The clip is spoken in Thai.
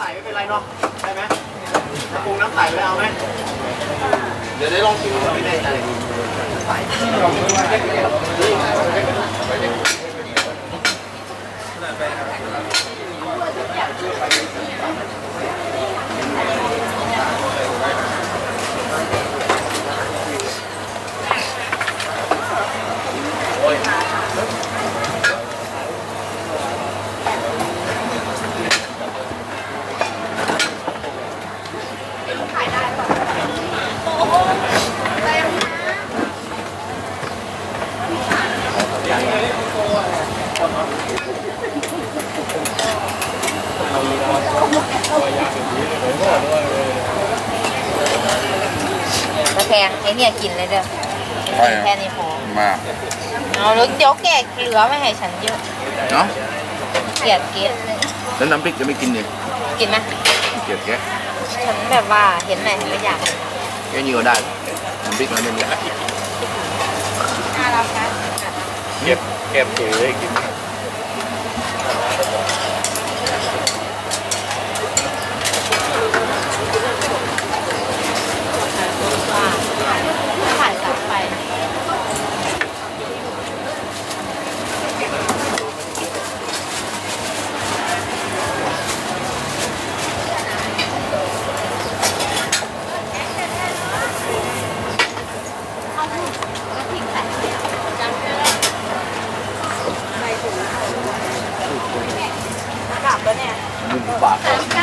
ใสไม่เป็นไรเนาะได้ไหมถ้าปรุงน้ำใสไปเอาไหมเดี๋ยวได้ลองชิมดูไม่แน่ใจใตะแพงไอ้เนี่ยกินเลยเด้อแค่นี้พอ มาก เอาแล้วเดี๋ยวแกะเหลือไม่ให้ฉันเยอะ เนาะ เกลียดเกลียดเลย แล้วน้ำพริกจะไม่กินเลย กินไหม เกลียดแกะ ฉันแบบว่าเห็นไหนไม่อยาก แกะนี่ก็ได้น้ำพริกมันไม่มี น่ารักนะ เก็บเก็บถือเลยกิน ถ่ายกลับไปกลับแล้วเนี่ย มุมปาก ก